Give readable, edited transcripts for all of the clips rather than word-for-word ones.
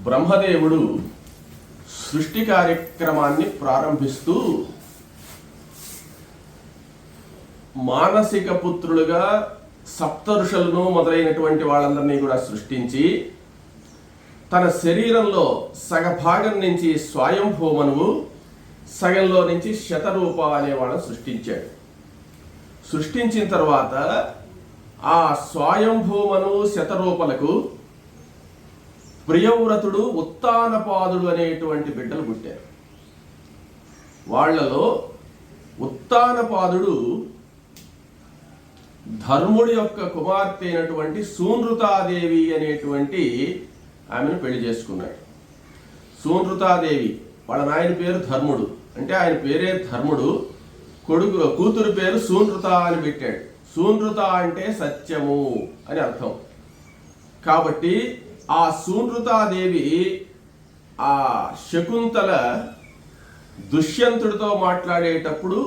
బ్రహ్మదేవుడు సృష్టి కార్యక్రమాన్ని ప్రారంభిస్తూ మానసిక పుత్రులుగా సప్తఋషులను మొదలైనటువంటి వాళ్ళందరినీ కూడా సృష్టించి తన శరీరంలో సగభాగం నుంచి స్వయంభూమనువు, సగంలో నుంచి శతరూప అనేవాళ్ళని సృష్టించాడు. సృష్టించిన తర్వాత ఆ స్వయంభూమను శతరూపలకు ప్రియవ్రతుడు ఉత్తానపాదుడు అనేటువంటి బిడ్డలు పుట్టారు. వాళ్లలో ఉత్తానపాదుడు ధర్ముడి యొక్క కుమార్తె అయినటువంటి సూనృతాదేవి అనేటువంటి ఆమెను పెళ్లి చేసుకున్నాడు. సూనృతాదేవి వాళ్ళ నాయన పేరు ధర్ముడు, అంటే ఆయన పేరే ధర్ముడు, కూతురు పేరు సూనృత అని పెట్టాడు. సూనృత అంటే సత్యము అని అర్థం. కాబట్టి ఆ సూనృతాదేవి ఆ శకుంతల దుష్యంతుడితో మాట్లాడేటప్పుడు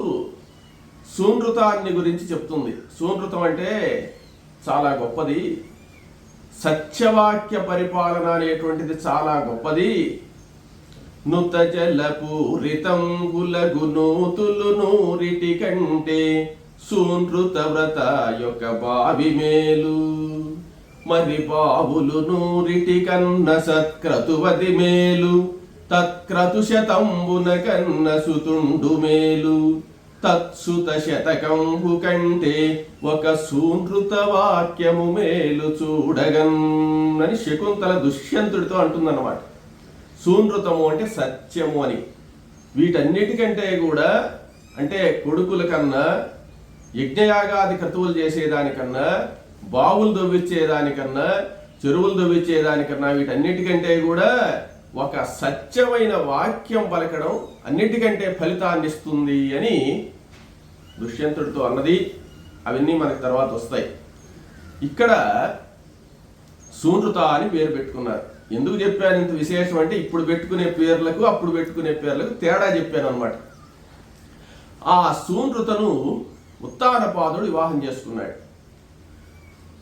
సూనృతాన్ని గురించి చెప్తుంది. సూనృతం అంటే చాలా గొప్పది, సత్యవాక్య పరిపాలన అనేటువంటిది చాలా గొప్పది. నుత జలపూరితం గులగునూతులు నూరిటి కంటే సూనృత వ్రత యొక్క బావి మేలు, మరి బావులు నూరిటి కన్న సత్క్రతువది మేలు, తత్క్రతు శతంబున కన్న సుతుండు మేలు, తత్సుత శతకంబు కంటే ఒక సూనృత వాక్యము మేలు చూడగన్ అని శకుంతల దుష్యంతుడితో అంటుందన్నమాట. సూనృతము అంటే సత్యము అని. వీటన్నిటికంటే కూడా అంటే కొడుకుల కన్నా, యజ్ఞయాగాది క్రతువులు చేసేదానికన్నా, బావులు దొవ్విచ్చేదానికన్నా, చెరువులు దొవ్విచ్చేదానికన్నా, వీటన్నిటికంటే కూడా ఒక సత్యమైన వాక్యం పలకడం అన్నిటికంటే ఫలితాన్ని ఇస్తుంది అని దుష్యంతుడితో అన్నది. అవన్నీ మనకు తర్వాత వస్తాయి. ఇక్కడ సూనృత అని పేరు పెట్టుకున్నారు. ఎందుకు చెప్పాను ఇంత విశేషం అంటే, ఇప్పుడు పెట్టుకునే పేర్లకు అప్పుడు పెట్టుకునే పేర్లకు తేడా చెప్పాను అనమాట. ఆ సూనృతను ఉత్తానపాదుడు వివాహం చేసుకున్నాడు.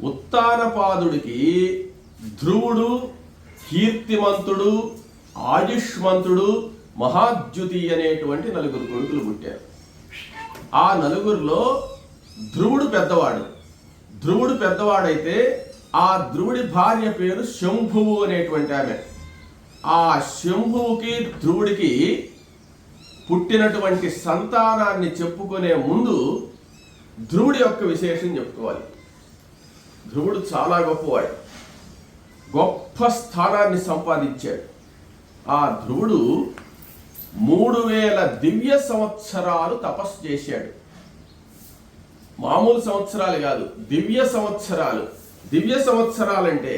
ఉత్తానపాదుడికి ధ్రువుడు, కీర్తిమంతుడు, ఆయుష్మంతుడు, మహాద్యుతి అనేటువంటి 4 కొడుకులు పుట్టారు. ఆ 4లో ధ్రువుడు పెద్దవాడు. ధ్రువుడు పెద్దవాడైతే ఆ ధ్రువుడి భార్య పేరు శంభువు అనేటువంటి ఆమె. ఆ శంభువుకి ధ్రువుడికి పుట్టినటువంటి సంతానాన్ని చెప్పుకునే ముందు ధ్రువుడి యొక్క విశేషం చెప్పుకోవాలి. ధ్రువుడు చాలా గొప్పవాడు, గొప్ప స్థానాన్ని సంపాదించాడు. ఆ ధ్రువుడు 3000 దివ్య సంవత్సరాలు తపస్సు చేశాడు. మామూలు సంవత్సరాలు కాదు, దివ్య సంవత్సరాలు. దివ్య సంవత్సరాలంటే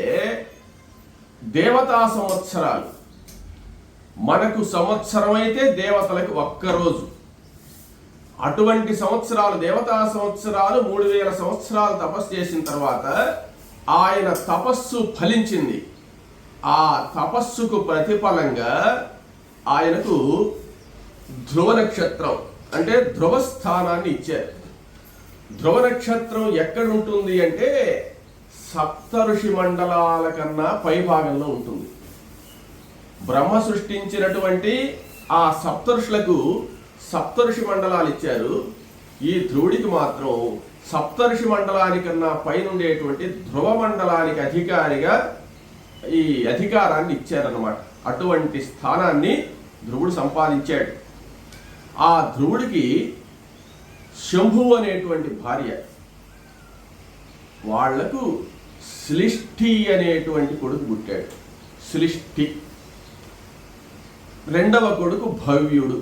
దేవతా సంవత్సరాలు. మనకు సంవత్సరం అయితే దేవతలకు ఒక్కరోజు. అటువంటి సంవత్సరాలు, దేవతా సంవత్సరాలు 3000 సంవత్సరాలు తపస్సు చేసిన తర్వాత ఆయన తపస్సు ఫలించింది. ఆ తపస్సుకు ప్రతిఫలంగా ఆయనకు ధ్రువ నక్షత్రం అంటే ధ్రువ స్థానాన్ని ఇచ్చారు. ధ్రువ నక్షత్రం ఎక్కడ ఉంటుంది అంటే సప్తఋషి మండలాల కన్నా పై భాగంలో ఉంటుంది. బ్రహ్మ సృష్టించినటువంటి ఆ సప్తఋషులకు సప్తఋషి మండలాలు ఇచ్చారు. ఈ ధ్రువుడికి మాత్రం సప్తఋషి మండలానికన్నా పైనుండేటువంటి ధ్రువ మండలానికి అధికారిగా ఈ అధికారాన్ని ఇచ్చారన్నమాట. అటువంటి స్థానాన్ని ధ్రువుడు సంపాదించాడు. ఆ ధ్రువుడికి శంభువు అనేటువంటి భార్య, వాళ్లకు శ్లిష్ఠి అనేటువంటి కొడుకు పుట్టాడు. శ్లిష్ఠి. రెండవ కొడుకు భవ్యుడు.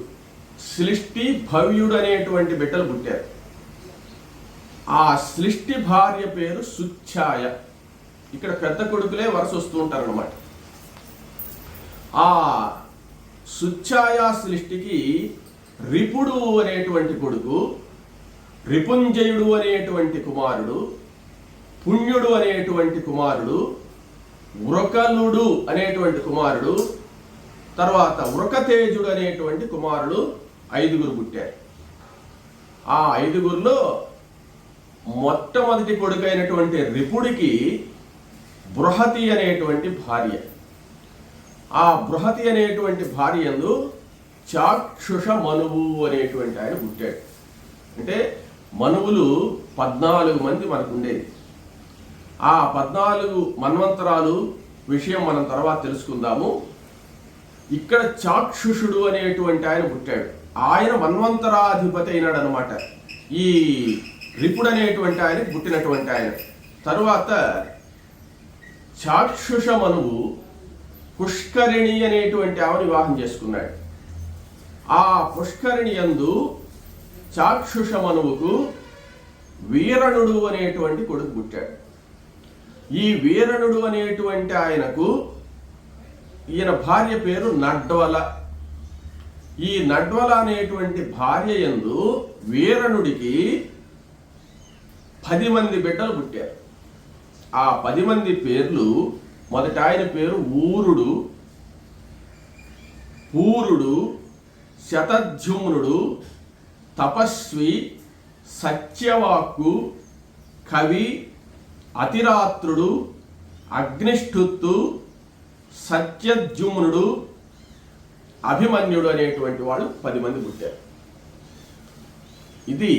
శ్లిష్ఠి, భవ్యుడు అనేటువంటి బిడ్డలు పుట్టారు. ఆ శ్లిష్ఠి భార్య పేరు సుచ్ఛాయ. ఇక్కడ పెద్ద కొడుకులే వరుస వస్తూ ఉంటారు అన్నమాట. ఆ సుచ్ఛాయ శ్లిష్ఠికి రిపుడు అనేటువంటి కొడుకు, రిపుంజయుడు అనేటువంటి కుమారుడు, పుణ్యుడు అనేటువంటి కుమారుడు, వృకలుడు అనేటువంటి కుమారుడు, తర్వాత వృకతేజుడు అనేటువంటి కుమారుడు 5 పుట్టారు. ఆ 5లో మొట్టమొదటి కొడుకైనటువంటి రిపుడికి బృహతి అనేటువంటి భార్య, ఆ బృహతి అనేటువంటి భార్య యందు చాక్షుష మనువు అనేటువంటి ఆయన పుట్టాడు. అంటే మనువులు 14 మంది మనకు ఉండేది. ఆ 14 మన్వంతరాలు విషయం మనం తర్వాత తెలుసుకుందాము. ఇక్కడ చాక్షుషుడు అనేటువంటి ఆయన పుట్టాడు. ఆయన మన్వంతరాధిపతి అయినాడు అనమాట. ఈ రిపుడు అనేటువంటి ఆయనకి పుట్టినటువంటి ఆయన. తరువాత చాక్షుష మనువు పుష్కరిణి అనేటువంటి ఆమెను వివాహం చేసుకున్నాడు. ఆ పుష్కరిణి యందు చాక్షుష మనువుకు వీరణుడు అనేటువంటి కొడుకు పుట్టాడు. ఈ వీరణుడు అనేటువంటి ఆయనకు ఈయన భార్య పేరు నడ్వల. ఈ నడ్వల అనేటువంటి భార్య యందు వీరణుడికి 10 మంది బిడ్డలు పుట్టారు. ఆ 10 మంది పేర్లు, మొదట ఆయన పేరు ఊరుడు, పూరుడు, శతధ్యుమ్నుడు, తపస్వి, సత్యవాక్కు, కవి, అతిరాత్రుడు, అగ్నిష్ఠుత్తు, సత్యద్యుమ్నుడు, అభిమన్యుడు అనేటువంటి వాళ్ళు 10 మంది పుట్టారు. ఇది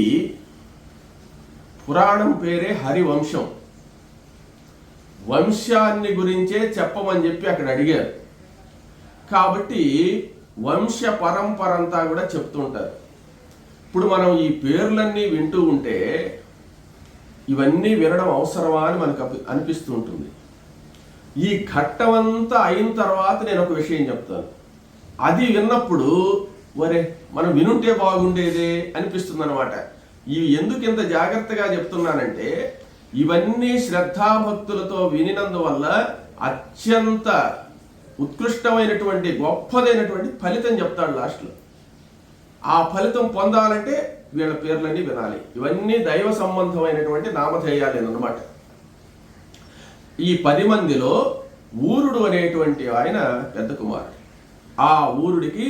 పురాణం పేరే హరివంశం. వంశాన్ని గురించే చెప్పమని చెప్పి అక్కడ అడిగారు. కాబట్టి వంశ పరంపర అంతా కూడా చెప్తుంటారు. ఇప్పుడు మనం ఈ పేర్లన్నీ వింటూ ఉంటే ఇవన్నీ వినడం అవసరమా అని మనకు అనిపిస్తూ ఉంటుంది. ఈ ఘట్టమంతా అయిన తర్వాత నేను ఒక విషయం చెప్తాను. అది విన్నప్పుడు వరే మనం వినుంటే బాగుండేదే అనిపిస్తుంది అనమాట. ఇవి ఎందుకు ఇంత జాగ్రత్తగా చెప్తున్నానంటే ఇవన్నీ శ్రద్ధాభక్తులతో వినినందువల్ల అత్యంత ఉత్కృష్టమైనటువంటి గొప్పదైనటువంటి ఫలితం చెప్తాడు లాస్ట్లో. ఆ ఫలితం పొందాలంటే వీళ్ళ పేర్లన్నీ వినాలి. ఇవన్నీ దైవ సంబంధమైనటువంటి నామధేయాలేనమాట. ఈ 10 మందిలో ఊరుడు అనేటువంటి ఆయన పెద్ద కుమారుడు. ఆ ఊరుడికి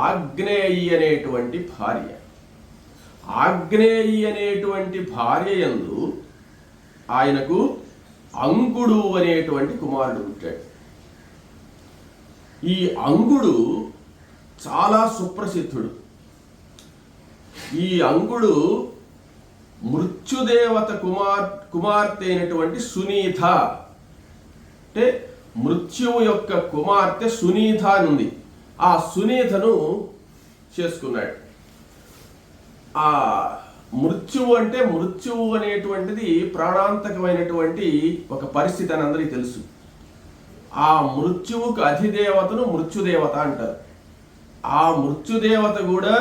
ఆగ్నేయి అనేటువంటి భార్య. ఆగ్నేయి అనేటువంటి భార్య యందు ఆయనకు అంగుడు అనేటువంటి కుమారుడు పుట్టాడు. ఈ అంగుడు చాలా సుప్రసిద్ధుడు. ఈ అంగుడు మృత్యుదేవత కుమార్తె అయినటువంటి సునీత, అంటే మృత్యువు యొక్క కుమార్తె సునీత ఉంది. ఆ సునీతను చేసుకున్నాడు. ఆ మృత్యువు అంటే మృత్యువు అనేటువంటిది ప్రాణాంతకమైనటువంటి ఒక పరిస్థితి అని అందరికీ తెలుసు. ఆ మృత్యువుకు అధిదేవతను మృత్యుదేవత అంటారు. ఆ మృత్యుదేవత కూడా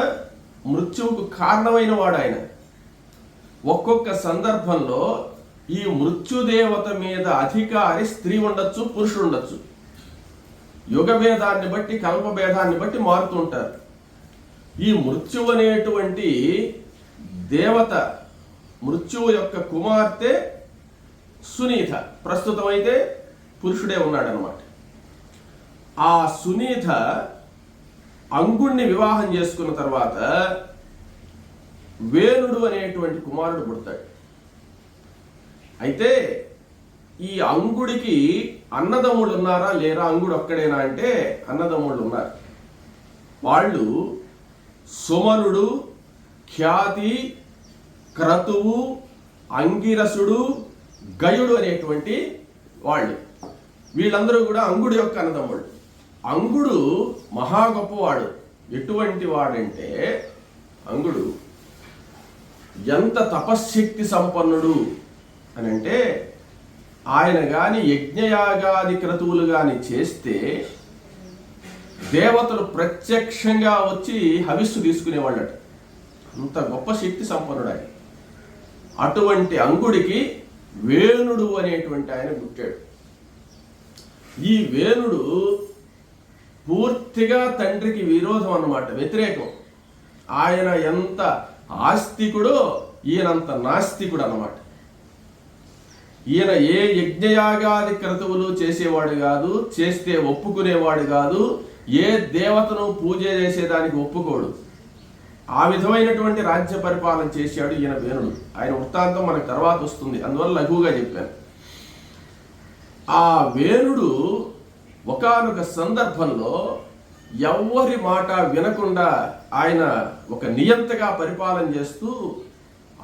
మృత్యువుకు కారణమైన వాడు ఆయన. ఒక్కొక్క సందర్భంలో ఈ మృత్యుదేవత మీద అధికారి స్త్రీ ఉండొచ్చు, పురుషుడు ఉండొచ్చు. యుగ భేదాన్ని బట్టి, కల్ప భేదాన్ని బట్టి మారుతుంటారు. ఈ మృత్యువు అనేటువంటి దేవత, మృత్యువు యొక్క కుమార్తె సునీత. ప్రస్తుతం అయితే పురుషుడే ఉన్నాడనమాట. ఆ సునీత అంగుణ్ణి వివాహం చేసుకున్న తర్వాత వేణుడు అనేటువంటి కుమారుడు పుడతాడు. అయితే ఈ అంగుడికి అన్నదమ్ముళ్ళు ఉన్నారా లేరా? అంగుడు ఒక్కడేనా అంటే అన్నదమ్ముళ్ళు ఉన్నారు. వాళ్ళు సుమనుడు, ఖ్యాతి, క్రతువు, అంగిరసుడు, గయుడు అనేటువంటి వాళ్ళు. వీళ్ళందరూ కూడా అంగుడు యొక్క అన్నదమ్ముళ్ళు. అంగుడు మహా గొప్పవాడు. ఎటువంటి వాడంటే అంగుడు ఎంత తపశ్శక్తి సంపన్నుడు అని అంటే, ఆయన గాని యజ్ఞయాగాది క్రతువులు గాని చేస్తే దేవతలు ప్రత్యక్షంగా వచ్చి హవిస్సు తీసుకునేవాళ్ళట. అంత గొప్ప శక్తి సంపన్నుడు ఆయన. అటువంటి అంగుడికి వేణుడు అనేటువంటి ఆయన పుట్టాడు. ఈ వేణుడు పూర్తిగా తండ్రికి విరోధం అన్నమాట, వ్యతిరేకం. ఆయన ఎంత ఆస్తికుడో ఈయనంత నాస్తికుడు అన్నమాట. ఈయన ఏ యజ్ఞయాగాది క్రతువులు చేసేవాడు కాదు, చేస్తే ఒప్పుకునేవాడు కాదు, ఏ దేవతను పూజ చేసేదానికి ఒప్పుకోడు. ఆ విధమైనటువంటి రాజ్య పరిపాలన చేశాడు ఈయన వేణుడు. ఆయన వృత్తాంతం మనకు తర్వాత వస్తుంది, అందువల్ల లఘువుగా చెప్పాను. ఆ వేణుడు ఒకానొక సందర్భంలో ఎవ్వరి మాట వినకుండా ఆయన ఒక నియంతగా పరిపాలన చేస్తూ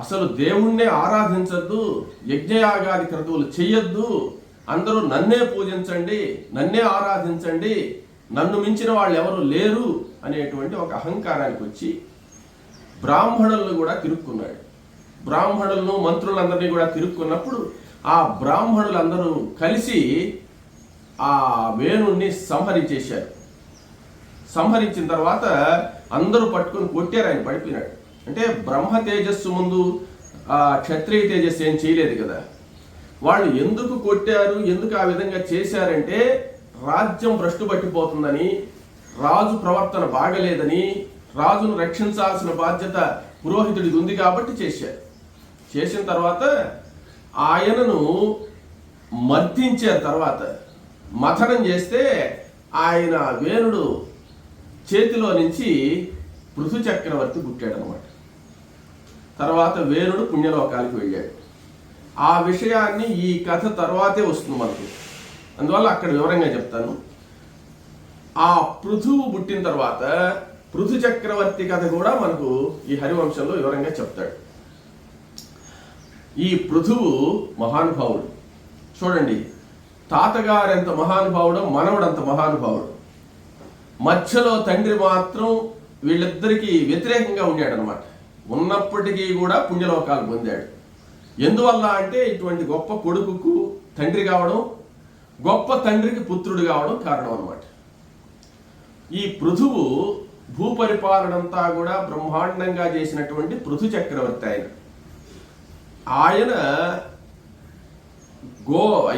అసలు దేవుణ్ణే ఆరాధించద్దు, యజ్ఞయాగాది క్రతువులు చెయ్యొద్దు, అందరూ నన్నే పూజించండి, నన్నే ఆరాధించండి, నన్ను మించిన వాళ్ళు ఎవరు లేరు అనేటువంటి ఒక అహంకారానికి వచ్చి బ్రాహ్మణులను కూడా తిరుక్కున్నాడు. బ్రాహ్మణులను మంత్రులందరినీ కూడా తిరుక్కున్నప్పుడు ఆ బ్రాహ్మణులందరూ కలిసి ఆ వేణుణ్ణి సంహరించేశారు. సంహరించిన తర్వాత అందరూ పట్టుకుని కొట్టారు, ఆయన పడిపోయినాడు. అంటే బ్రహ్మ తేజస్సు ముందు ఆ క్షత్రియ తేజస్సు ఏం చేయలేదు కదా. వాళ్ళు ఎందుకు కొట్టారు, ఎందుకు ఆ విధంగా చేశారంటే రాజ్యం భ్రష్టు పట్టిపోతుందని, రాజు ప్రవర్తన బాగలేదని, రాజును రక్షించాల్సిన బాధ్యత పురోహితుడికి ఉంది కాబట్టి చేశారు. చేసిన తర్వాత ఆయనను మర్దించారు. తర్వాత మథనం చేస్తే ఆయన వేణుడు చేతిలో నుంచి పృథు చక్రవర్తి పుట్టాడు అనమాట. తర్వాత వేణుడు పుణ్యలోకాలకు వెళ్ళాడు. ఆ విషయాన్ని ఈ కథ తర్వాతే వస్తుంది మనకు, అందువల్ల అక్కడ వివరంగా చెప్తాను. ఆ పృథువు పుట్టిన తర్వాత పృథు చక్రవర్తి కథ కూడా మనకు ఈ హరివంశంలో వివరంగా చెప్తాడు. ఈ పృథువు మహానుభావుడు. చూడండి, తాతగారు ఎంత మహానుభావుడో మనవడు అంత మహానుభావుడు. మధ్యలో తండ్రి మాత్రం వీళ్ళిద్దరికీ వ్యతిరేకంగా ఉండాడు అనమాట. ఉన్నప్పటికీ కూడా పుణ్యలోకాలు పొందాడు. ఎందువల్ల అంటే ఇటువంటి గొప్ప కొడుకుకు తండ్రి కావడం, గొప్ప తండ్రికి పుత్రుడు కావడం కారణం అనమాట. ఈ పృథువు భూపరిపాలనంతా కూడా బ్రహ్మాండంగా చేసినటువంటి పృథు చక్రవర్తి. ఆయన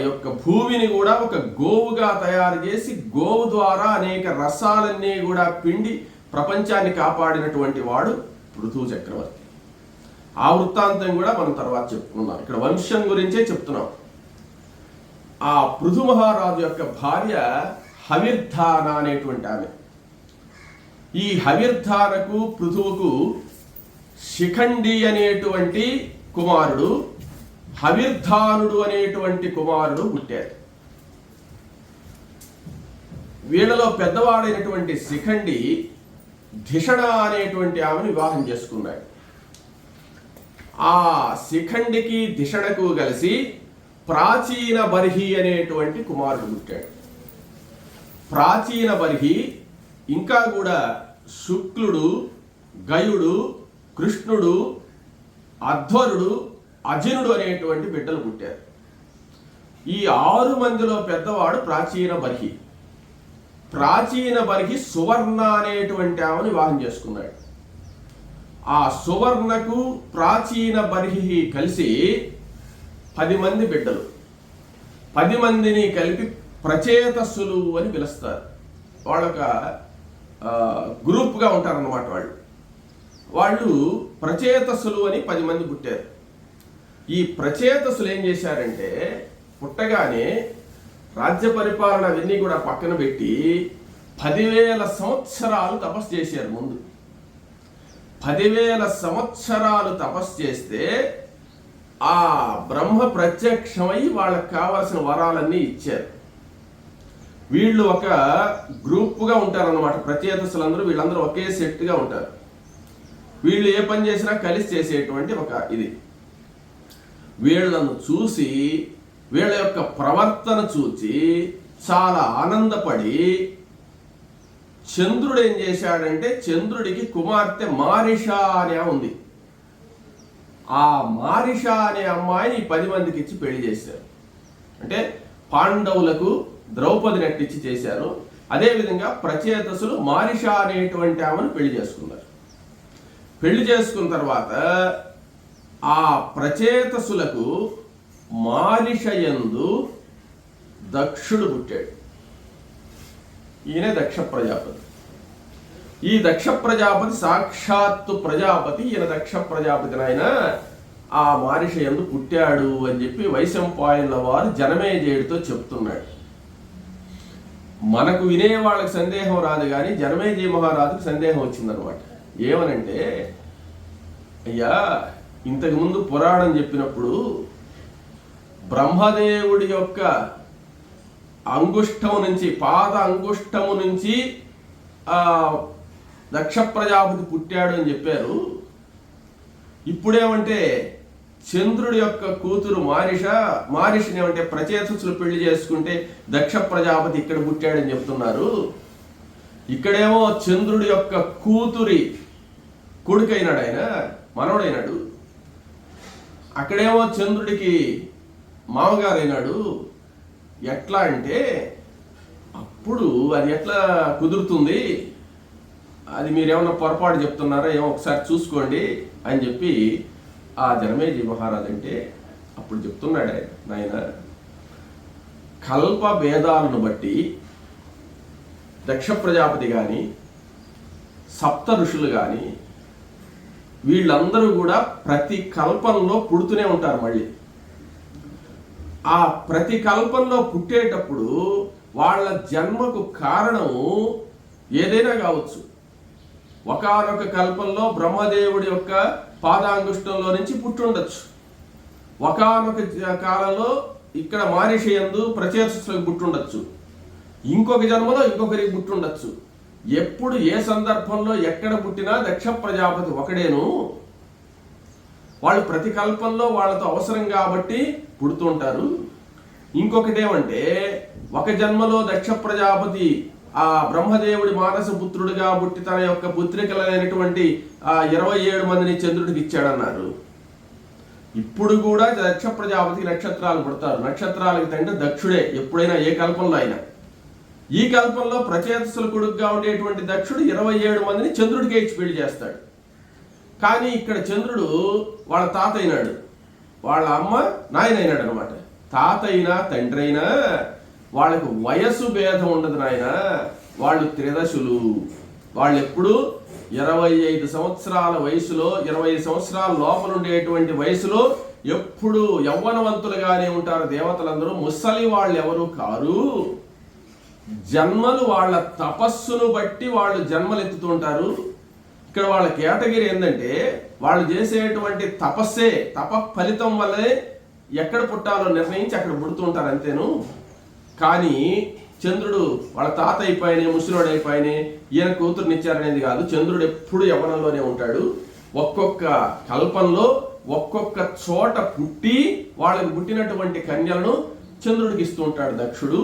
యొక్క భూమిని కూడా ఒక గోవుగా తయారు చేసి గోవు ద్వారా అనేక రసాలన్నీ కూడా పిండి ప్రపంచాన్ని కాపాడినటువంటి వాడు పృథు చక్రవర్తి. ఆ వృత్తాంతం కూడా మనం తర్వాత చెప్పుకున్నాం. ఇక్కడ వంశం గురించే చెప్తున్నాం. ఆ పృథు మహారాజు యొక్క భార్య హవిర్ధాన అనేటువంటి ఆమె. ఈ హవిర్ధానకు పృథువుకు శిఖండి అనేటువంటి కుమారుడు, హవిర్ధానుడు అనేటువంటి కుమారుడు పుట్టారు. వీళ్ళలో పెద్దవాడైనటువంటి శిఖండి ధిషణ అనేటువంటి ఆమెను వివాహం చేసుకున్నాడు. ఆ శిఖండికి ధిషణకు కలిసి ప్రాచీన బర్హి అనేటువంటి కుమారుడు పుట్టాడు. ప్రాచీన బర్హి ఇంకా కూడా శుక్లుడు, గయుడు, కృష్ణుడు, అధ్వరుడు, అజినుడు అనేటువంటి బిడ్డలు పుట్టారు. ఈ 6 మందిలో పెద్దవాడు ప్రాచీన బర్హి. ప్రాచీన బర్హి సువర్ణ అనేటువంటి ఆమెను వివాహం చేసుకున్నాడు. ఆ సువర్ణకు ప్రాచీన బర్హి కలిసి 10 మంది బిడ్డలు. 10 మందిని కలిపి ప్రచేతస్సులు అని పిలుస్తారు. వాళ్ళొక గ్రూప్గా ఉంటారన్నమాట. వాళ్ళు ప్రచేతస్సులు అని 10 మంది పుట్టారు. ఈ ప్రచేతస్సులు ఏం చేశారంటే పుట్టగానే రాజ్య పరిపాలన అవన్నీ కూడా పక్కన పెట్టి 10,000 సంవత్సరాలు తపస్సు చేశారు. ముందు 10,000 సంవత్సరాలు తపస్సు చేస్తే ఆ బ్రహ్మ ప్రత్యక్షమై వాళ్ళకి కావాల్సిన వరాలన్నీ ఇచ్చారు. వీళ్ళు ఒక గ్రూప్గా ఉంటారన్నమాట. ప్రచేతస్సులందరూ వీళ్ళందరూ ఒకే సెట్గా ఉంటారు. వీళ్ళు ఏ పని చేసినా కలిసి చేసేటువంటి ఒక ఇది. వీళ్ళను చూసి, వీళ్ళ యొక్క ప్రవర్తన చూసి చాలా ఆనందపడి చంద్రుడు ఏం చేశాడంటే, చంద్రుడికి కుమార్తె మారిష అనే ఉంది. ఆ మారిష అనే అమ్మాయిని 10 మందికి ఇచ్చి పెళ్లి చేశారు. అంటే పాండవులకు ద్రౌపది నట్టిచ్చి చేశారు. అదేవిధంగా ప్రచేతసులు మారిష అనేటువంటి ఆమెను పెళ్లి చేసుకున్నారు. పెళ్లి చేసుకున్న తర్వాత ఆ ప్రచేతసులకు మారిషయందు దక్షుడు పుట్టాడు. ఈయన దక్ష ప్రజాపతి. ఈ దక్ష ప్రజాపతి సాక్షాత్తు ప్రజాపతి. ఈయన దక్ష ప్రజాపతి నాయన ఆ మారిషయందు పుట్టాడు అని చెప్పి వైశంపాయనుల వారు జనమేజయుడితో చెప్తున్నాడు. మనకు వినే వాళ్ళకి సందేహం రాదు, కానీ జనమేజయ మహారాజుకు సందేహం వచ్చిందనమాట. ఏమనంటే, అయ్యా ఇంతకుముందు పురాణం చెప్పినప్పుడు బ్రహ్మదేవుడి యొక్క అంగుష్టము నుంచి, పాద అంగుష్టము నుంచి దక్ష ప్రజాపతి పుట్టాడు అని చెప్పారు. ఇప్పుడేమంటే చంద్రుడి యొక్క కూతురు మారిషిని ఏమంటే ప్రచేతసులు పెళ్లి చేసుకుంటే దక్ష ప్రజాపతి ఇక్కడ పుట్టాడని చెప్తున్నారు. ఇక్కడేమో చంద్రుడి యొక్క కూతురి కొడుకైనాడు, ఆయన మనవడైనాడు. అక్కడేమో చంద్రుడికి మామగారైనాడు. ఎట్లా అంటే అప్పుడు అది ఎట్లా కుదురుతుంది, అది మీరేమన్నా పొరపాటు చెప్తున్నారా ఏమో ఒకసారి చూసుకోండి అని చెప్పి ఆ జనమేజీ మహారాజు అంటే అప్పుడు చెప్తున్నాడు నాయన, కల్ప భేదాలను బట్టి దక్ష ప్రజాపతి కానీ సప్త ఋషులు కానీ వీళ్ళందరూ కూడా ప్రతి కల్పంలో పుడుతూనే ఉంటారు. మళ్ళీ ఆ ప్రతి కల్పంలో పుట్టేటప్పుడు వాళ్ళ జన్మకు కారణము ఏదైనా కావచ్చు. ఒకానొక కల్పంలో బ్రహ్మదేవుడి యొక్క పాదాంగుష్టంలో నుంచి పుట్టుండొచ్చు. ఒకానొక కాలంలో ఇక్కడ మారిషి యందు ప్రచేతసులకు పుట్టుండొచ్చు. ఇంకొక జన్మలో ఇంకొకరికి పుట్టుండొచ్చు. ఎప్పుడు ఏ సందర్భంలో ఎక్కడ పుట్టినా దక్ష ప్రజాపతి ఒకడేను. వాళ్ళు ప్రతి కల్పంలో వాళ్ళతో అవసరం కాబట్టి పుడుతుంటారు. ఇంకొకటి ఏమంటే ఒక జన్మలో దక్ష ప్రజాపతి ఆ బ్రహ్మదేవుడి మానస పుత్రుడిగా పుట్టి తన యొక్క పుత్రికలైనటువంటి 27 మందిని చంద్రుడికి ఇచ్చాడన్నారు. ఇప్పుడు కూడా దక్ష ప్రజాపతికి నక్షత్రాలు పుడతారు. నక్షత్రాలకి తండ్రి దక్షుడే, ఎప్పుడైనా ఏ కల్పంలో అయినా. ఈ కల్పంలో ప్రచేతసుల కొడుకుగా ఉండేటువంటి దక్షుడు 27 మందిని చంద్రుడికే ఇచ్చి పెళ్లి చేస్తాడు. కానీ ఇక్కడ చంద్రుడు వాళ్ళ తాత అయినాడు, వాళ్ళ అమ్మ నాయన అయినాడు అనమాట. తాత అయినా తండ్రి అయినా వాళ్ళకు వయస్సు భేదం ఉండదు నాయన. వాళ్ళు త్రిదశులు. వాళ్ళు ఎప్పుడు 25 సంవత్సరాల వయసులో, 20 సంవత్సరాల లోపల ఉండేటువంటి వయసులో ఎప్పుడు యవ్వనవంతులుగానే ఉంటారు దేవతలందరూ. ముసలి వాళ్ళు ఎవరు కారు. జన్మలు వాళ్ళ తపస్సును బట్టి వాళ్ళు జన్మలు ఎత్తుతుంటారు. ఇక్కడ వాళ్ళ కేటగిరీ ఏంటంటే వాళ్ళు చేసేటువంటి తపస్సే, తప ఫలితం వల్లే ఎక్కడ పుట్టాలో నిర్ణయించి అక్కడ పుడుతుంటారు అంతేను. కానీ చంద్రుడు వాళ్ళ తాత అయిపోయినే, ముసలోడు అయిపోయినే, ఈయన కూతురునిచ్చారనేది కాదు. చంద్రుడు ఎప్పుడు యవ్వనంలోనే ఉంటాడు. ఒక్కొక్క కల్పంలో ఒక్కొక్క చోట పుట్టి వాళ్ళకి పుట్టినటువంటి కన్యలను చంద్రుడికి ఇస్తూ ఉంటాడు దక్షుడు.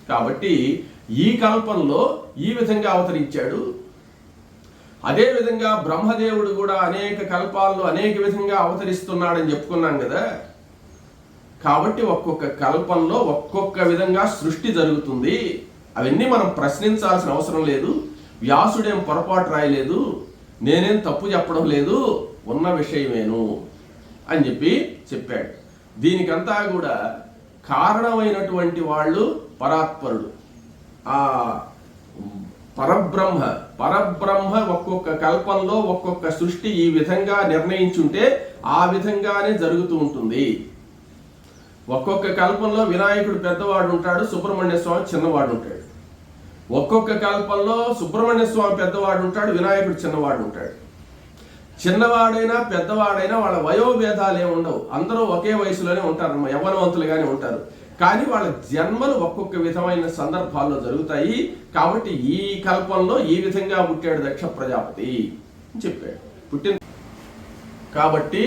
కాబట్టి ఈ కల్పంలో ఈ విధంగా అవతరించాడు. అదేవిధంగా బ్రహ్మదేవుడు కూడా అనేక కల్పాల్లో అనేక విధంగా అవతరిస్తున్నాడని చెప్పుకున్నాం కదా. కాబట్టి ఒక్కొక్క కల్పంలో ఒక్కొక్క విధంగా సృష్టి జరుగుతుంది. అవన్నీ మనం ప్రశ్నించాల్సిన అవసరం లేదు. వ్యాసుడేం పొరపాటు రాయలేదు, నేనేం తప్పు చెప్పడం లేదు, ఉన్న విషయమేను అని చెప్పాడు. దీనికంతా కూడా కారణమైనటువంటి వాళ్ళు పరాత్పరుడు, ఆ పరబ్రహ్మ ఒక్కొక్క కల్పంలో ఒక్కొక్క సృష్టి ఈ విధంగా నిర్ణయించుంటే ఆ విధంగానే జరుగుతూ ఉంటుంది. ఒక్కొక్క కల్పంలో వినాయకుడు పెద్దవాడు ఉంటాడు, సుబ్రహ్మణ్య స్వామి చిన్నవాడు ఉంటాడు. ఒక్కొక్క కల్పంలో సుబ్రహ్మణ్య స్వామి పెద్దవాడు ఉంటాడు, వినాయకుడు చిన్నవాడు ఉంటాడు. చిన్నవాడైనా పెద్దవాడైనా వాళ్ళ వయోభేదాలు ఏమి ఉండవు. అందరూ ఒకే వయసులోనే ఉంటారు, యవ్వనవంతులుగానే ఉంటారు. కానీ వాళ్ళ జన్మలు ఒక్కొక్క విధమైన సందర్భాల్లో జరుగుతాయి. కాబట్టి ఈ కల్పంలో ఈ విధంగా పుట్టాడు దక్ష ప్రజాపతి అని చెప్పాడు. పుట్టింది కాబట్టి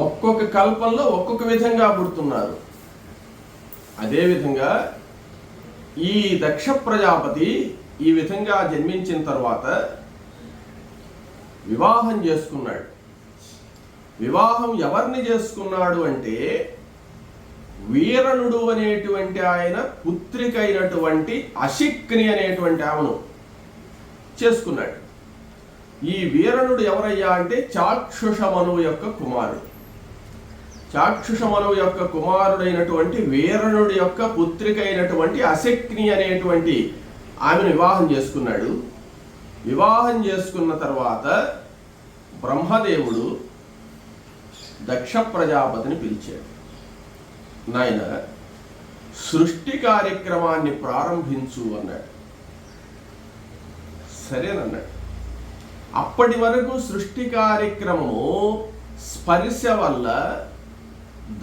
ఒక్కొక్క కల్పంలో ఒక్కొక్క విధంగా పుడుతున్నారు. అదేవిధంగా ఈ దక్ష ప్రజాపతి ఈ విధంగా జన్మించిన తర్వాత వివాహం చేసుకున్నాడు. వివాహం ఎవరిని చేసుకున్నాడు అంటే వీరణుడు అనేటువంటి ఆయన పుత్రిక అయినటువంటి అశిక్ని అనేటువంటి ఆమెను చేసుకున్నాడు. ఈ వీరణుడు ఎవరయ్యా అంటే చాక్షుషమనువు యొక్క కుమారుడు. చాక్షుషమనువు యొక్క కుమారుడైనటువంటి వీరణుడి యొక్క పుత్రిక అయినటువంటి అశిక్ని అనేటువంటి ఆమెను వివాహం చేసుకున్నాడు. వివాహం చేసుకున్న తర్వాత బ్రహ్మదేవుడు దక్ష ప్రజాపతిని పిలిచాడు. నాయన, సృష్టి కార్యక్రమాన్ని ప్రారంభించు అన్నాడు. సరేనన్నాడు. అప్పటి వరకు సృష్టి కార్యక్రమము స్పర్శ వల్ల,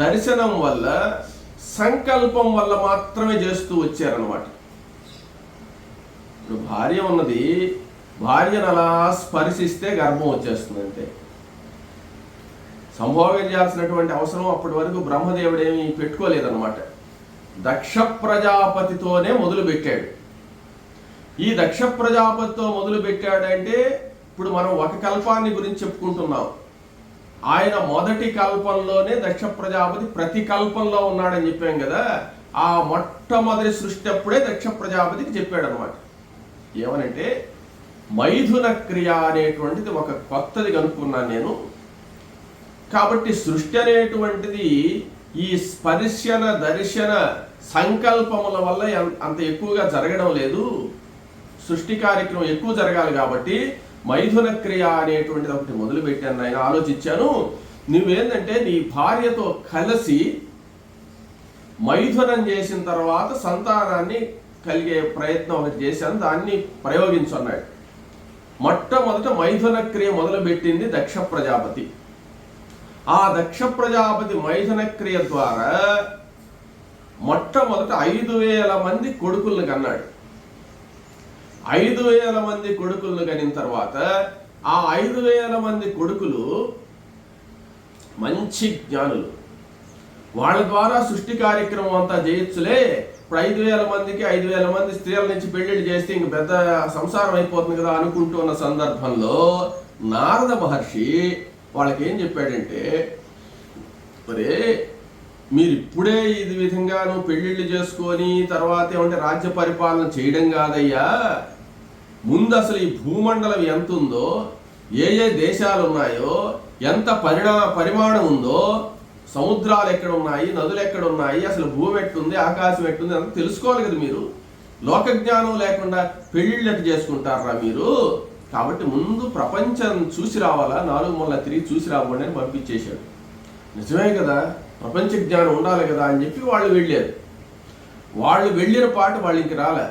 దర్శనం వల్ల, సంకల్పం వల్ల మాత్రమే చేస్తూ వచ్చారనమాట. ఇప్పుడు భార్య ఉన్నది, భార్యను అలా స్పర్శిస్తే గర్భం వచ్చేస్తుంది అంతే. సంభోగం చేయాల్సినటువంటి అవసరం అప్పటి వరకు బ్రహ్మదేవుడేమి పెట్టుకోలేదన్నమాట. దక్ష ప్రజాపతితోనే మొదలు పెట్టాడు. ఈ దక్ష ప్రజాపతితో మొదలు పెట్టాడంటే ఇప్పుడు మనం ఒక కల్పాన్ని గురించి చెప్పుకుంటున్నాం. ఆయన మొదటి కల్పంలోనే దక్ష ప్రజాపతి ప్రతి కల్పంలో ఉన్నాడని చెప్పాం కదా. ఆ మొట్టమొదటి సృష్టి అప్పుడే దక్ష ప్రజాపతికి చెప్పాడు అనమాట. ఏమనంటే మైథున క్రియ అనేటువంటిది ఒక కొత్తది కనుక్కున్నాను నేను. కాబట్టి సృష్టి అనేటువంటిది ఈ స్పర్శన దర్శన సంకల్పముల వల్ల అంత ఎక్కువగా జరగడం లేదు. సృష్టి కార్యక్రమం ఎక్కువ జరగాలి కాబట్టి మైథున క్రియ అనేటువంటిది ఒకటి మొదలు పెట్టాను. నేను ఆలోచించాను, నువ్వేంటంటే నీ భార్యతో కలిసి మైథునం చేసిన తర్వాత సంతానాన్ని కలిగే ప్రయత్నం ఒకటి చేశాను, దాన్ని ప్రయోగించున్నాడు. మొట్టమొదట మైథున క్రియ మొదలు పెట్టింది దక్ష ప్రజాపతి. ఆ దక్ష ప్రజాపతి మైథున క్రియ ద్వారా మొట్టమొదట 5,000 మంది కొడుకులను కన్నాడు. 5,000 మంది కొడుకులను కనిన తర్వాత ఆ 5,000 మంది కొడుకులు మంచి జ్ఞానులు. వాళ్ళ ద్వారా సృష్టి కార్యక్రమం అంతా చేయొచ్చులే. ఇప్పుడు 5,000 మందికి 5,000 మంది స్త్రీల నుంచి పెళ్లిళ్ళు చేస్తే ఇంక పెద్ద సంసారం అయిపోతుంది కదా అనుకుంటున్న సందర్భంలో నారద మహర్షి వాళ్ళకి ఏం చెప్పాడంటే, మరే మీరు ఇప్పుడే ఇది విధంగా పెళ్లిళ్ళు చేసుకొని తర్వాత ఏమంటే రాజ్య పరిపాలన చేయడం కాదయ్యా, ముందు అసలు ఈ భూమండలం ఎంత ఉందో, ఏ ఏ దేశాలు ఉన్నాయో, ఎంత పరిమాణం ఉందో, సముద్రాలు ఎక్కడ ఉన్నాయి, నదులు ఎక్కడ ఉన్నాయి, అసలు భూమి ఎట్టుంది, ఆకాశం ఎట్టుంది అంత తెలుసుకోవాలి కదా మీరు. లోక జ్ఞానం లేకుండా పెళ్లిళ్ళు ఎట్టు చేసుకుంటారా మీరు? కాబట్టి ముందు ప్రపంచం చూసి రావాలా, 4 మూల తిరిగి చూసి రావండి అని పంపించేశాడు. నిజమే కదా, ప్రపంచ జ్ఞానం ఉండాలి కదా అని చెప్పి వాళ్ళు వెళ్ళారు. వాళ్ళు వెళ్ళిన పాట వాళ్ళు ఇంక రాలే.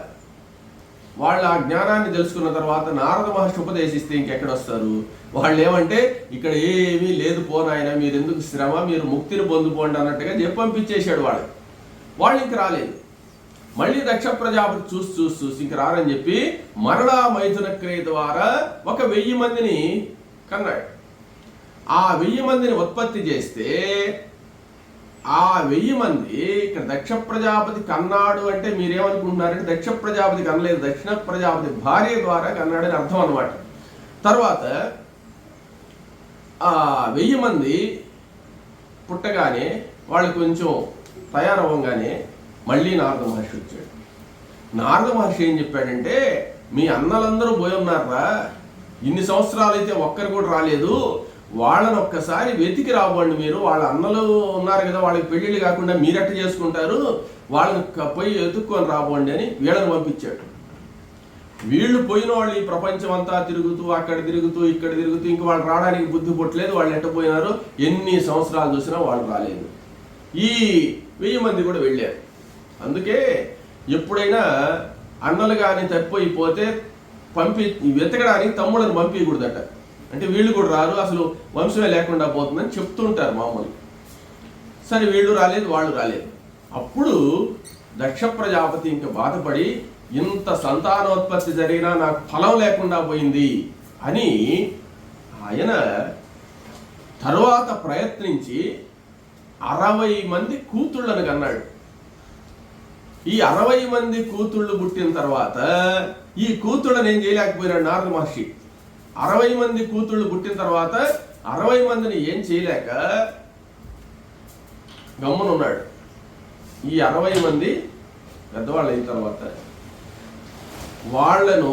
వాళ్ళు ఆ జ్ఞానాన్ని తెలుసుకున్న తర్వాత నారద మహర్షి ఉపదేశిస్తే ఇంకెక్కడ వస్తారు? వాళ్ళు ఏమంటే ఇక్కడ ఏమీ లేదు పోనాయన, మీరు ఎందుకు శ్రమ, మీరు ముక్తిని పొందుకోండి అన్నట్టుగా చెప్పి పంపించేశాడు వాళ్ళు ఇంక రాలేదు. మళ్ళీ దక్ష ప్రజాపతి చూసి ఇంక రారని చెప్పి మరలా మైథున క్రియ ద్వారా 1,000 మందిని కన్నాడు. ఆ 1000 మందిని ఉత్పత్తి చేస్తే ఆ 1000 మంది ఇక్కడ దక్ష ప్రజాపతి కన్నాడు అంటే మీరేమనుకుంటున్నారంటే దక్ష ప్రజాపతి కనలేదు, దక్షిణ ప్రజాపతి భార్య ద్వారా కన్నాడని అర్థం అనమాట. తర్వాత ఆ 1000 మంది పుట్టగానే వాళ్ళు కొంచెం తయారవ్వగానే మళ్ళీ నారద మహర్షి వచ్చాడు. నారద మహర్షి ఏం చెప్పాడంటే, మీ అన్నలందరూ పోయి ఉన్నారా, ఇన్ని సంవత్సరాలు అయితే ఒక్కరు కూడా రాలేదు, వాళ్ళని ఒక్కసారి వెతికి రావండి మీరు. వాళ్ళ అన్నలు ఉన్నారు కదా, వాళ్ళకి పెళ్లిళ్ళు కాకుండా మీరెట్ట చేసుకుంటారు, వాళ్ళని పోయి ఎత్తుక్కొని రావండి అని వీళ్ళని పంపించాడు. వీళ్ళు పోయిన వాళ్ళు ఈ ప్రపంచం అంతా తిరుగుతూ అక్కడ తిరుగుతూ ఇక్కడ తిరుగుతూ ఇంక వాళ్ళు రావడానికి బుద్ధి పుట్టలేదు. వాళ్ళు ఎట్ట పోయినారు, ఎన్ని సంవత్సరాలు చూసినా వాళ్ళు రాలేదు. ఈ 1000 మంది కూడా వెళ్ళారు. అందుకే ఎప్పుడైనా అన్నలు కానీ తప్పిపోతే వెతకడానికి తమ్ముళ్ళని పంపించకూడదట. అంటే వీళ్ళు కూడా రారు, అసలు వంశమే లేకుండా పోతుందని చెప్తుంటారు మామూలు. సరే వీళ్ళు రాలేదు, వాళ్ళు రాలేదు. అప్పుడు దక్ష ప్రజాపతి ఇంకా బాధపడి, ఇంత సంతానోత్పత్తి జరిగినా నాకు ఫలం లేకుండా పోయింది అని ఆయన తరువాత ప్రయత్నించి 60 మంది కూతుళ్ళను కన్నాడు. ఈ 60 మంది కూతుళ్ళు పుట్టిన తర్వాత ఈ కూతుళ్ళని ఏం చేయలేకపోయినాడు నారద మహర్షి. 60 మంది కూతుళ్ళు పుట్టిన తర్వాత 60 మందిని ఏం చేయలేక గమ్మునున్నాడు. ఈ 60 మంది పెద్దవాళ్ళు అయిన తర్వాత వాళ్లను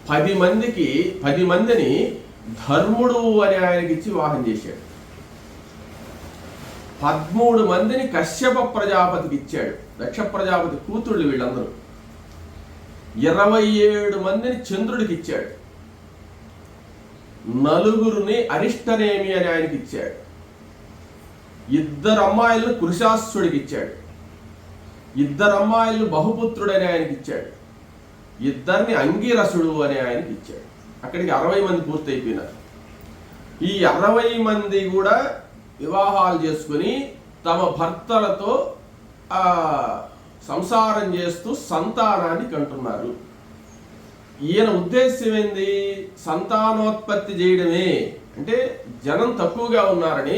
10 మందిని ధర్ముడు అని ఆయనకి ఇచ్చి వివాహం చేశాడు. 13 మందిని కశ్యప ప్రజాపతికి ఇచ్చాడు. దక్ష ప్రజాపతి కూతుళ్ళు వీళ్ళందరూ. 27 మందిని చంద్రుడికి ఇచ్చాడు. 4 అరిష్టనేమి అని ఆయనకి ఇచ్చాడు. 2 అమ్మాయిలను కృశాశ్వుడికి ఇచ్చాడు. 2 అమ్మాయిలను బహుపుత్రుడని ఆయనకి ఇచ్చాడు. 2 అంగిరసుడు అని ఆయనకి ఇచ్చాడు. అక్కడికి 60 మంది పూర్తయిపోయినారు. ఈ 60 మంది కూడా వివాహాలు చేసుకుని తమ భర్తలతో సంసారం చేస్తూ సంతానాన్ని కంటున్నారు. ఈయన ఉద్దేశ్యం ఏంది? సంతానోత్పత్తి చేయడమే. అంటే జనం తక్కువగా ఉన్నారని,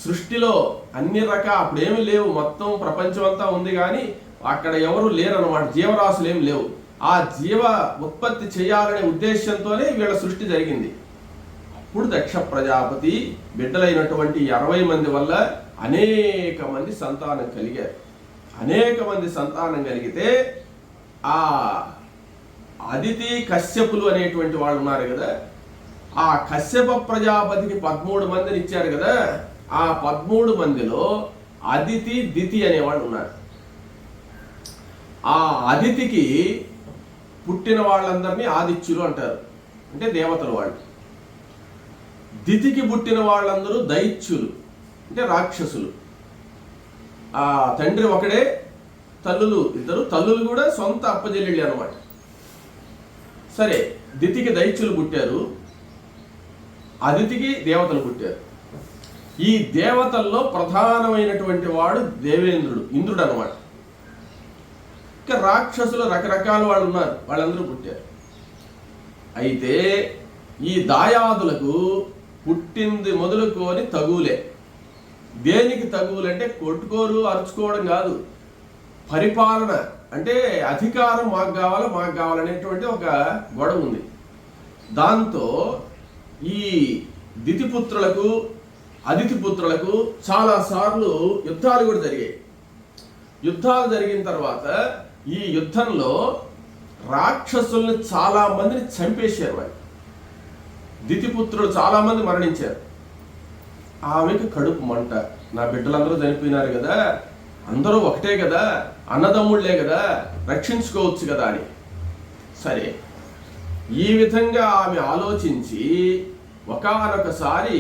సృష్టిలో అన్ని అప్పుడేమీ లేవు, మొత్తం ప్రపంచం అంతా ఉంది కానీ అక్కడ ఎవరు లేరన్నమాట, జీవరాశులు ఏమి లేవు. ఆ జీవ ఉత్పత్తి చేయాలనే ఉద్దేశంతోనే వీళ్ళ సృష్టి జరిగింది. అప్పుడు దక్ష ప్రజాపతి బిడ్డలైనటువంటి 60 మంది వల్ల అనేక మంది సంతానం కలిగారు. అనేక మంది సంతానం కలిగితే ఆ అదితి కశ్యపులు అనేటువంటి వాళ్ళు ఉన్నారు కదా, ఆ కశ్యప ప్రజాపతికి 13 మందిని ఇచ్చారు కదా, ఆ 13 మందిలో అదితి దితి అనేవాళ్ళు ఉన్నారు. ఆ అదితికి పుట్టిన వాళ్ళందరినీ ఆదిత్యులు అంటారు, అంటే దేవతలు వాళ్ళు. దితికి పుట్టిన వాళ్ళందరూ దైత్యులు, అంటే రాక్షసులు. ఆ తండ్రి ఒకడే, తల్లులు ఇద్దరు, తల్లులు కూడా సొంత అప్పజెల్లి అనమాట. సరే, దితికి దైత్యులు పుట్టారు, అదితికి దేవతలు పుట్టారు. ఈ దేవతల్లో ప్రధానమైనటువంటి వాడు దేవేంద్రుడు, ఇంద్రుడు అనమాట. ఇంకా రాక్షసులు రకరకాల వాళ్ళు ఉన్నారు, వాళ్ళందరూ పుట్టారు. అయితే ఈ దాయాదులకు పుట్టింది మొదలుకొని తగులే. దేనికి తగులంటే కొట్టుకోరు, అరుచుకోవడం కాదు, పరిపాలన. అంటే అధికారం మాకు కావాలనేటువంటి ఒక గొడవ ఉంది. దాంతో ఈ దితిపుత్రులకు అదితిపుత్రులకు చాలాసార్లు యుద్ధాలు కూడా జరిగాయి. యుద్ధాలు జరిగిన తర్వాత ఈ యుద్ధంలో రాక్షసుల్ని చాలా మందిని చంపేశారు. వాళ్ళు దితిపుత్రులు చాలా మంది మరణించారు. ఆమెకు కడుపు మంట, నా బిడ్డలందరూ చనిపోయినారు కదా, అందరూ ఒకటే కదా, అన్నదమ్ముళ్లే కదా, రక్షించుకోవచ్చు కదా అని. సరే, ఈ విధంగా ఆమె ఆలోచించి ఒకానొకసారి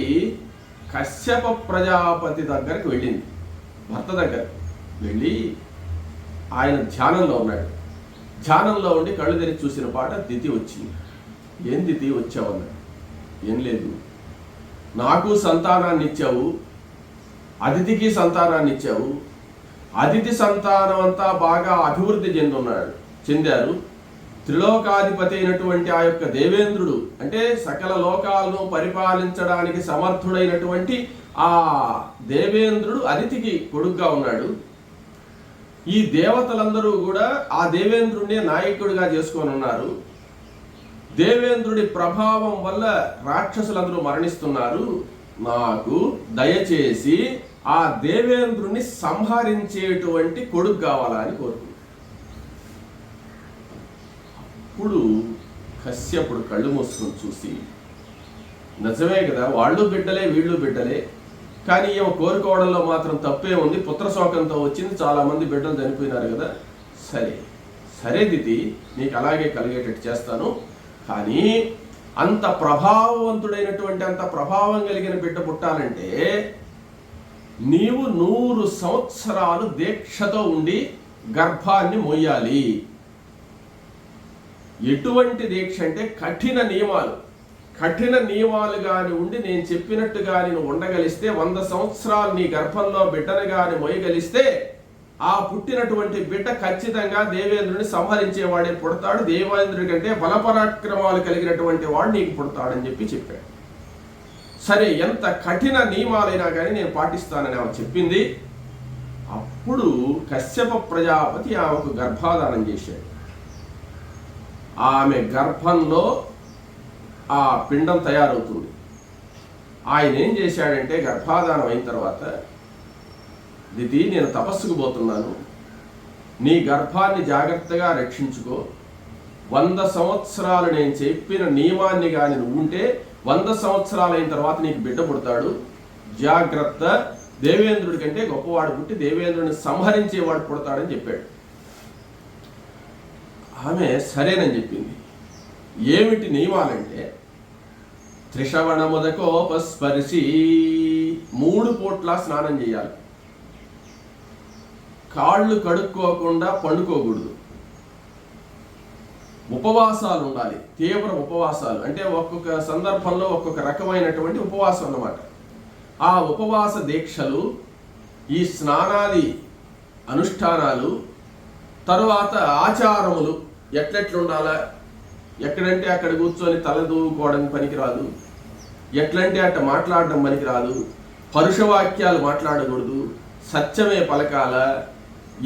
కశ్యప ప్రజాపతి దగ్గరికి వెళ్ళింది, భర్త దగ్గర వెళ్ళి ఆయన ధ్యానంలో ఉన్నాడు. ధ్యానంలో ఉండి కళ్ళు తెరిచి చూసిన పాట దితి వచ్చింది. ఏం దితి వచ్చావన్నాడు. ఏం లేదు, నాకు సంతానాన్ని ఇచ్చావు, అదితికి సంతానాన్ని ఇచ్చావు, అదితి సంతానం అంతా బాగా అభివృద్ధి చెందారు. త్రిలోకాధిపతి అయినటువంటి ఆ యొక్క దేవేంద్రుడు, అంటే సకల లోకాలను పరిపాలించడానికి సమర్థుడైనటువంటి ఆ దేవేంద్రుడు అదితికి కొడుకుగా ఉన్నాడు. ఈ దేవతలందరూ కూడా ఆ దేవేంద్రుడినే నాయకుడిగా చేసుకొని ఉన్నారు. దేవేంద్రుడి ప్రభావం వల్ల రాక్షసులందరూ మరణిస్తున్నారు. నాకు దయచేసి ఆ దేవేంద్రుడిని సంహరించేటువంటి కొడుకు కావాలా అని కోరుకుంది. అప్పుడు కశ్యపుడు కళ్ళు మూసుకొని చూసి, నిజమే కదా, వాళ్ళు బిడ్డలే వీళ్ళు బిడ్డలే, కానీ ఏమో కోరుకోవడంలో మాత్రం తప్పే ఉంది, పుత్రశోకంతో వచ్చింది, చాలా మంది బిడ్డలు చనిపోయినారు కదా. సరే దితి, నీకు అలాగే కలిగేటట్టు చేస్తాను, కానీ అంత ప్రభావవంతుడైనటువంటి అంత ప్రభావం కలిగిన బిడ్డ పుట్టాలంటే నీవు 100 సంవత్సరాలు దీక్షతో ఉండి గర్భాన్ని మొయ్యాలి. ఎటువంటి దీక్ష అంటే కఠిన నియమాలు గాని ఉండి నేను చెప్పినట్టుగా నేను ఉండగలిస్తే, 100 సంవత్సరాలు నీ గర్భంలో బిడ్డను గాని మొయ్యగలిస్తే ఆ పుట్టినటువంటి బిడ్డ ఖచ్చితంగా దేవేంద్రుడిని సంహరించేవాడే పుడతాడు, దేవేంద్రుడి కంటే బలపరాక్రమాలు కలిగినటువంటి వాడు నీకు పుడతాడని చెప్పాడు. సరే, ఎంత కఠిన నియమాలైనా కానీ నేను పాటిస్తానని ఆమె చెప్పింది. అప్పుడు కశ్యప ప్రజాపతి ఆమెకు గర్భాధానం చేశాడు. ఆమె గర్భంలో ఆ పిండం తయారవుతుంది. ఆయన ఏం చేశాడంటే, గర్భాధానం అయిన తర్వాత, దితి, నేను తపస్సుకు పోతున్నాను, నీ గర్భాన్ని జాగ్రత్తగా రక్షించుకో, 100 సంవత్సరాలు నేను చెప్పిన నియమాన్ని కానీ నువ్వు ఉంటే 100 సంవత్సరాలు అయిన తర్వాత నీకు బిడ్డ పుడతాడు, జాగ్రత్త, దేవేంద్రుడి కంటే గొప్పవాడు పుట్టి దేవేంద్రుడిని సంహరించేవాడు పుడతాడని చెప్పాడు. ఆమె సరేనని చెప్పింది. ఏమిటి నియమాలంటే, త్రిశ్రవణ ముదకోపస్పర్శి, 3 పూట్ల స్నానం చేయాలి, కాళ్ళు కడుక్కోకుండా పండుకోకూడదు, ఉపవాసాలు ఉండాలి, తీవ్ర ఉపవాసాలు, అంటే ఒక్కొక్క సందర్భంలో ఒక్కొక్క రకమైనటువంటి ఉపవాసం అన్నమాట. ఆ ఉపవాస దీక్షలు, ఈ స్నానాది అనుష్ఠానాలు, తరువాత ఆచారములు ఎట్లెట్లుండాలా, ఎక్కడంటే అక్కడ కూర్చొని తలదూకోవడం పనికిరాదు, ఎట్లంటే అట్ట మాట్లాడడం పనికిరాదు, పరుషవాక్యాలు మాట్లాడకూడదు, సత్యమే పలకాల,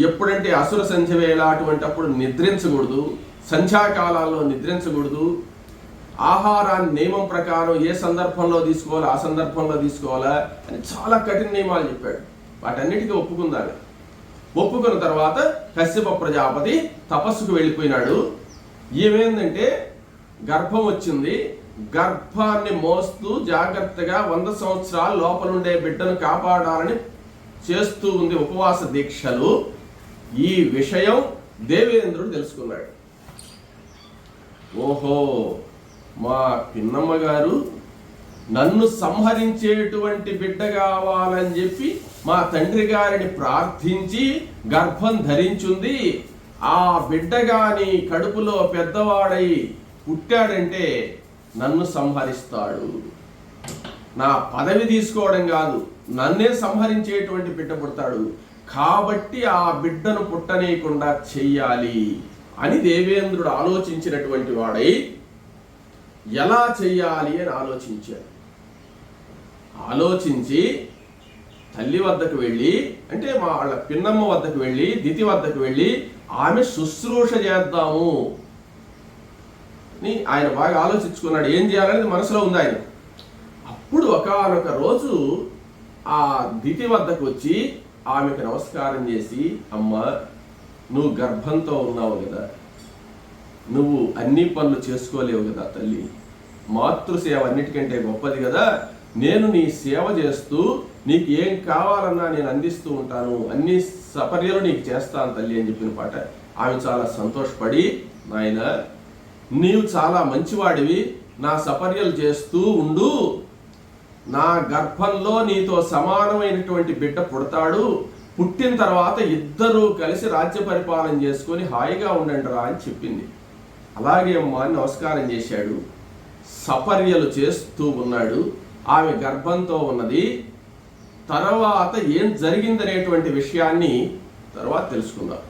ఎప్పుడంటే అసుర సంధ్య వేళ అటువంటప్పుడు నిద్రించకూడదు, సంధ్యాకాలాల్లో నిద్రించకూడదు, ఆహారాన్ని నియమం ప్రకారం ఏ సందర్భంలో తీసుకోవాలో ఆ సందర్భంలో తీసుకోవాలా అని చాలా కఠిన నియమాలు చెప్పాడు. వాటన్నిటికీ ఒప్పుకుందాలి. ఒప్పుకున్న తర్వాత కశ్యప ప్రజాపతి తపస్సుకు వెళ్ళిపోయినాడు. ఏమైందంటే గర్భం వచ్చింది. గర్భాన్ని మోస్తూ జాగ్రత్తగా 100 సంవత్సరాల లోపలుండే బిడ్డను కాపాడాలని చేస్తూ ఉంది ఉపవాస దీక్షలు. ఈ విషయం దేవేంద్రుడు తెలుసుకున్నాడు. ఓహో, మా పిన్నమ్మ గారు నన్ను సంహరించేటువంటి బిడ్డ కావాలని చెప్పి మా తండ్రి గారిని ప్రార్థించి గర్భం ధరించుంది. ఆ బిడ్డ గాని కడుపులో పెద్దవాడై పుట్టాడంటే నన్ను సంహరిస్తాడు. నా పదవి తీసుకోవడం కాదు, నన్నే సంహరించేటువంటి బిడ్డ పుడతాడు. కాబట్టి ఆ బిడ్డను పుట్టనీయకుండా చెయ్యాలి అని దేవేంద్రుడు ఆలోచించినటువంటి వాడై ఎలా చెయ్యాలి అని ఆలోచించాడు. ఆలోచించి తల్లి వద్దకు వెళ్ళి, అంటే వాళ్ళ పిన్నమ్మ వద్దకు వెళ్ళి, దితి వద్దకు వెళ్ళి ఆమె శుశ్రూష చేద్దాము అని ఆయన బాగా ఆలోచించుకున్నాడు. ఏం చేయాలనేది మనసులో ఉంది ఆయన. అప్పుడు ఒకానొక రోజు ఆ దితి వద్దకు వచ్చి ఆమెకు నమస్కారం చేసి, అమ్మ, నువ్వు గర్భంతో ఉన్నావు కదా, నువ్వు అన్ని పనులు చేసుకోలేవు కదా తల్లి, మాతృసేవ అన్నిటికంటే గొప్పది కదా, నేను నీ సేవ చేస్తూ నీకు ఏం కావాలన్నా నేను అందిస్తూ ఉంటాను, అన్ని సపర్యలు నీకు చేస్తాను తల్లి అని చెప్పిన పాట. ఆమె చాలా సంతోషపడి, నాయన నీవు చాలా మంచివాడివి, నా సపర్యలు చేస్తూ ఉండు, నా గర్భంలో నీతో సమానమైనటువంటి బిడ్డ పుడతాడు, పుట్టిన తర్వాత ఇద్దరూ కలిసి రాజ్య పరిపాలన చేసుకొని హాయిగా ఉండండి రా అని చెప్పింది. అలాగే అమ్మ అని నమస్కారం చేశాడు. సపర్యలు చేస్తూ ఉన్నాడు. ఆమె గర్భంతో ఉన్నది. తర్వాత ఏం జరిగిందనేటువంటి విషయాన్ని తర్వాత తెలుసుకుందాం.